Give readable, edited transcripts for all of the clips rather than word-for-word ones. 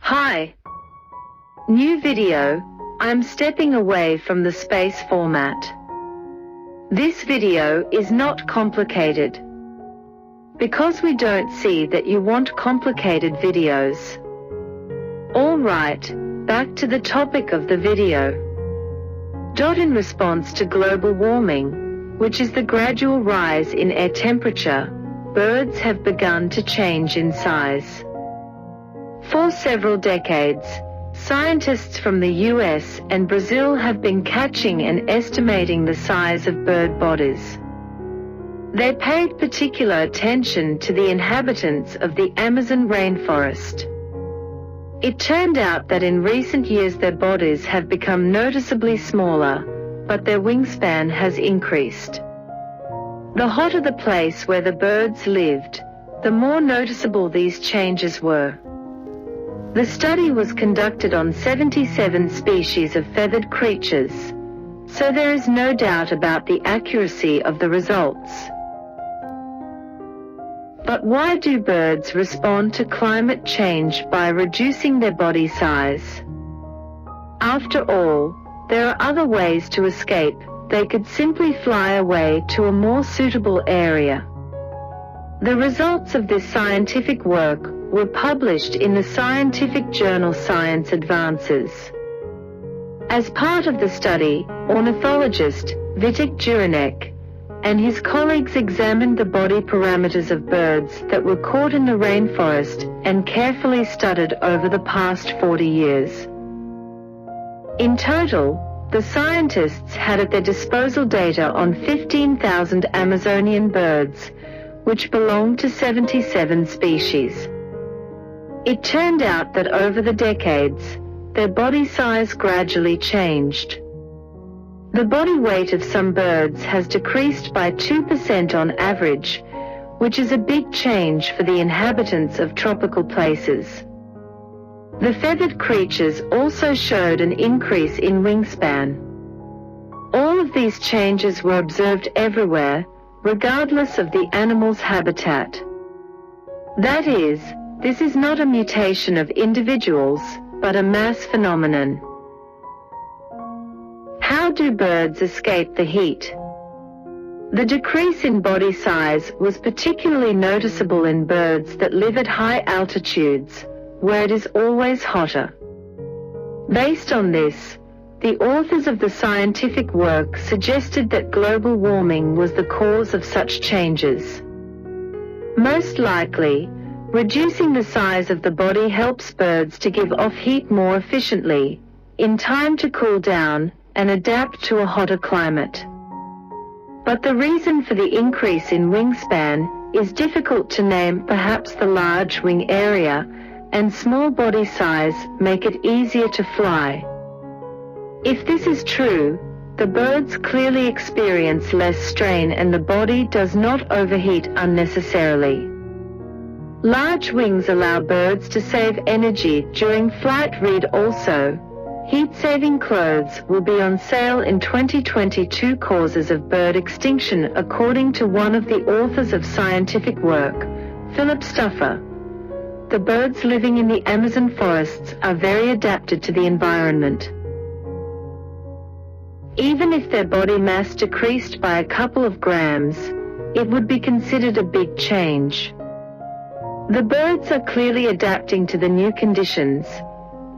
Hi. New video. I'm stepping away from the space format. This video is not complicated. Because we don't see that you want complicated videos. Alright, back to the topic of the video. In response to global warming, which is the gradual rise in air temperature, birds have begun to change in size. For several decades, scientists from the US and Brazil have been catching and estimating the size of bird bodies. They paid particular attention to the inhabitants of the Amazon rainforest. It turned out that in recent years their bodies have become noticeably smaller, but their wingspan has increased. The hotter the place where the birds lived, the more noticeable these changes were. The study was conducted on 77 species of feathered creatures, so there is no doubt about the accuracy of the results. But why do birds respond to climate change by reducing their body size? After all, there are other ways to escape. They could simply fly away to a more suitable area. The results of this scientific work were published in the scientific journal Science Advances. As part of the study, ornithologist Vitek Juranek and his colleagues examined the body parameters of birds that were caught in the rainforest and carefully studied over the past 40 years. In total, the scientists had at their disposal data on 15,000 Amazonian birds, which belonged to 77 species. It turned out that over the decades, their body size gradually changed. The body weight of some birds has decreased by 2% on average, which is a big change for the inhabitants of tropical places. The feathered creatures also showed an increase in wingspan. All of these changes were observed everywhere, regardless of the animal's habitat. That is, this is not a mutation of individuals, but a mass phenomenon. How do birds escape the heat? The decrease in body size was particularly noticeable in birds that live at high altitudes, where it is always hotter. Based on this, the authors of the scientific work suggested that global warming was the cause of such changes. Most likely, reducing the size of the body helps birds to give off heat more efficiently, in time to cool down and adapt to a hotter climate. But the reason for the increase in wingspan is difficult to name. Perhaps the large wing area and small body size make it easier to fly. If this is true, the birds clearly experience less strain and the body does not overheat unnecessarily. Large wings allow birds to save energy during flight. Read also, heat-saving clothes will be on sale in 2022. Causes of bird extinction. According to one of the authors of scientific work, Philip Stuffer, the birds living in the Amazon forests are very adapted to the environment. Even if their body mass decreased by a couple of grams, it would be considered a big change. The birds are clearly adapting to the new conditions,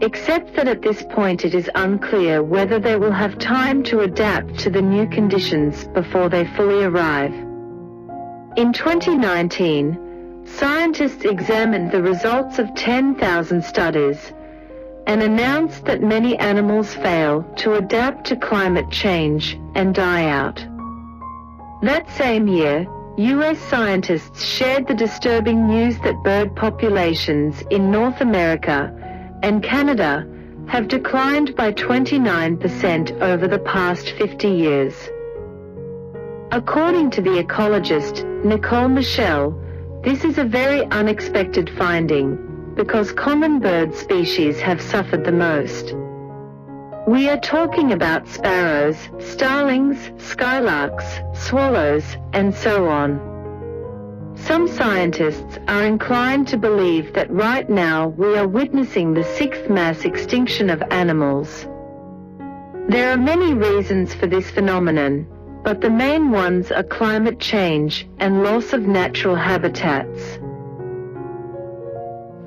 except that at this point it is unclear whether they will have time to adapt to the new conditions before they fully arrive. In 2019, scientists examined the results of 10,000 studies and announced that many animals fail to adapt to climate change and die out. That same year, US scientists shared the disturbing news that bird populations in North America and Canada have declined by 29% over the past 50 years. According to the ecologist Nicole Michel, this is a very unexpected finding, because common bird species have suffered the most. We are talking about sparrows, starlings, skylarks, swallows, and so on. Some scientists are inclined to believe that right now we are witnessing the sixth mass extinction of animals. There are many reasons for this phenomenon, but the main ones are climate change and loss of natural habitats.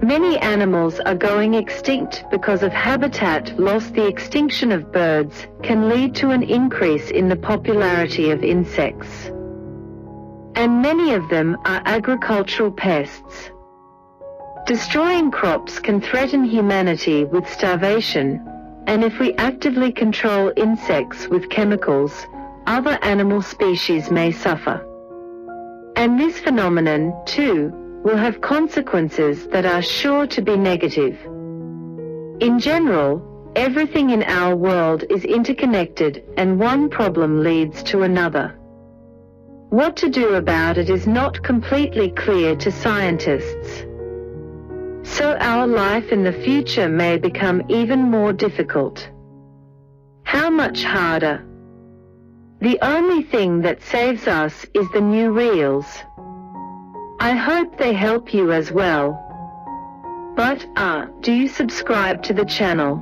Many animals are going extinct because of habitat loss. The extinction of birds can lead to an increase in the popularity of insects, and many of them are agricultural pests. Destroying crops can threaten humanity with starvation, and if we actively control insects with chemicals, other animal species may suffer. And this phenomenon, too, will have consequences that are sure to be negative. In general, everything in our world is interconnected, and one problem leads to another. What to do about it is not completely clear to scientists. So our life in the future may become even more difficult. How much harder? The only thing that saves us is the new reels. I hope they help you as well. But do you subscribe to the channel?